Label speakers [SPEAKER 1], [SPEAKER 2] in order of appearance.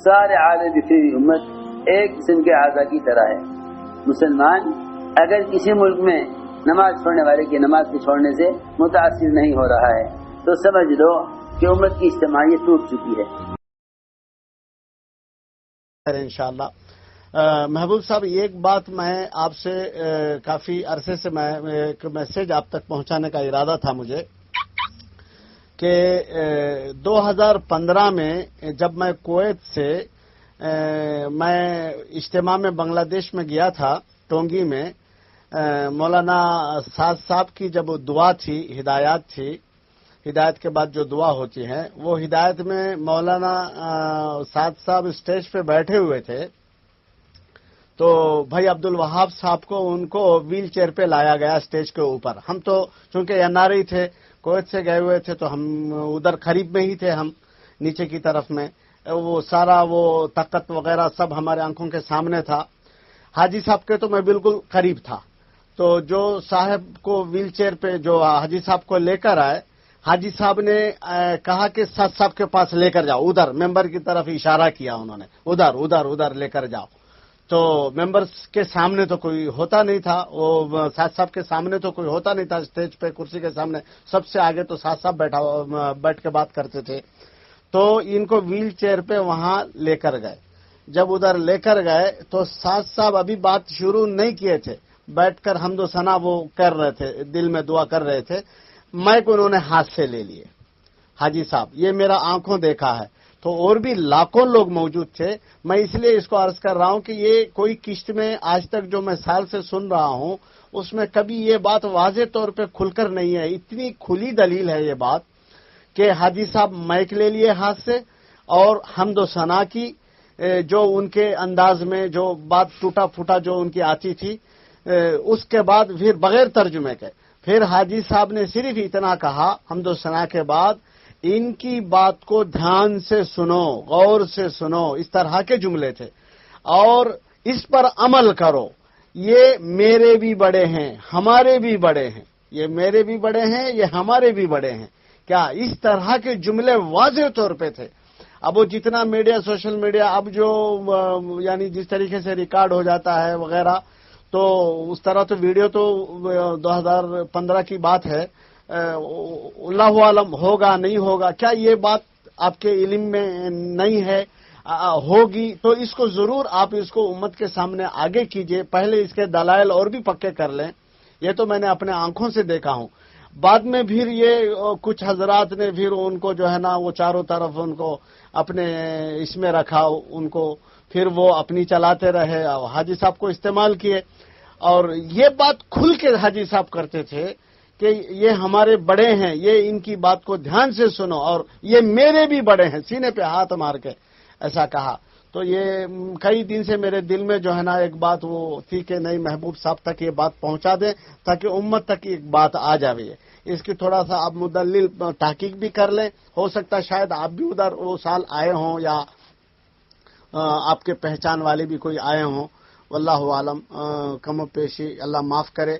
[SPEAKER 1] سارے عالم کی امت ایک قسم کے اعضاء کی طرح ہے. مسلمان اگر کسی ملک میں نماز پڑھنے والے کی نماز کے چھوڑنے سے متاثر نہیں ہو رہا ہے تو سمجھ لو کہ امت کی اجتماعیت ٹوٹ چکی ہے.
[SPEAKER 2] انشاءاللہ. محبوب صاحب، ایک بات میں آپ سے کافی عرصے سے میں ایک میسج آپ تک پہنچانے کا ارادہ تھا مجھے کہ 2015 میں جب میں کویت سے میں اجتماع میں بنگلہ دیش میں گیا تھا ٹونگی میں، مولانا سعد صاحب کی جب دعا تھی، ہدایات تھی، ہدایت کے بعد جو دعا ہوتی ہے وہ ہدایت میں مولانا سعد صاحب اسٹیج پہ بیٹھے ہوئے تھے تو بھائی عبد الوہاب صاحب کو ان کو ویل چیئر پہ لایا گیا اسٹیج کے اوپر. ہم تو چونکہ این آر آئی تھے، کویت سے گئے ہوئے تھے تو ہم ادھر قریب میں ہی تھے، ہم نیچے کی طرف میں وہ سارا وہ طاقت وغیرہ سب ہمارے آنکھوں کے سامنے تھا. حاجی صاحب کے تو میں بالکل قریب تھا. تو جو صاحب کو ویل چیئر پہ جو حاجی صاحب کو لے کر آئے، حاجی صاحب نے کہا کہ سعد صاحب کے پاس لے کر جاؤ، ادھر ممبر کی طرف اشارہ کیا انہوں نے، ادھر ادھر ادھر لے کر جاؤ. تو ممبرس کے سامنے تو کوئی ہوتا نہیں تھا، وہ سعد صاحب کے سامنے تو کوئی ہوتا نہیں تھا، اسٹیج پہ کرسی کے سامنے سب سے آگے تو سعد صاحب بیٹھ کے بات کرتے تھے. تو ان کو ویل چیئر پہ وہاں لے کر گئے. جب ادھر لے کر گئے تو سعد صاحب ابھی بات شروع نہیں کیے تھے، بیٹھ کر حمد و ثنا وہ کر رہے تھے، دل میں دعا کر رہے تھے. مائک انہوں نے ہاتھ سے لے لیے. حاجی صاحب، یہ میرا آنکھوں دیکھا ہے. تو اور بھی لاکھوں لوگ موجود تھے. میں اس لیے اس کو عرض کر رہا ہوں کہ یہ کوئی قسط میں آج تک جو میں سال سے سن رہا ہوں اس میں کبھی یہ بات واضح طور پہ کھل کر نہیں ہے. اتنی کھلی دلیل ہے یہ بات کہ حاجی صاحب مائک لے لیے ہاتھ سے اور حمد و ثنا کی، جو ان کے انداز میں جو بات ٹوٹا پھوٹا جو ان کی آتی تھی، اس کے بعد پھر بغیر ترجمے کے پھر حاجی صاحب نے صرف اتنا کہا حمد و ثنا کے بعد، ان کی بات کو دھیان سے سنو، غور سے سنو. اس طرح کے جملے تھے اور اس پر عمل کرو. یہ میرے بھی بڑے ہیں، ہمارے بھی بڑے ہیں، یہ میرے بھی بڑے ہیں، یہ ہمارے بھی بڑے ہیں. کیا اس طرح کے جملے واضح طور پہ تھے. اب وہ جتنا میڈیا، سوشل میڈیا اب جو یعنی جس طریقے سے ریکارڈ ہو جاتا ہے وغیرہ، تو اس طرح تو ویڈیو تو 2015 کی بات ہے. اللہ عالم ہوگا نہیں ہوگا، کیا یہ بات آپ کے علم میں نہیں ہے؟ ہوگی تو اس کو ضرور آپ اس کو امت کے سامنے آگے کیجئے. پہلے اس کے دلائل اور بھی پکے کر لیں. یہ تو میں نے اپنے آنکھوں سے دیکھا ہوں. بعد میں پھر یہ کچھ حضرات نے پھر ان کو جو ہے نا وہ چاروں طرف ان کو اپنے اس میں رکھا، ان کو پھر وہ اپنی چلاتے رہے، حاجی صاحب کو استعمال کیے. اور یہ بات کھل کے حاجی صاحب کرتے تھے کہ یہ ہمارے بڑے ہیں، یہ ان کی بات کو دھیان سے سنو، اور یہ میرے بھی بڑے ہیں، سینے پہ ہاتھ مار کے ایسا کہا. تو یہ کئی دن سے میرے دل میں جو ہے نا ایک بات وہ تھی کہ نہیں، محبوب صاحب تک یہ بات پہنچا دیں تاکہ امت تک ایک بات آ جائے. اس کی تھوڑا سا آپ مدلل تحقیق بھی کر لیں. ہو سکتا شاید آپ بھی ادھر وہ سال آئے ہوں یا آپ کے پہچان والے بھی کوئی آئے ہوں، واللہ عالم. کم و پیشی اللہ معاف کرے.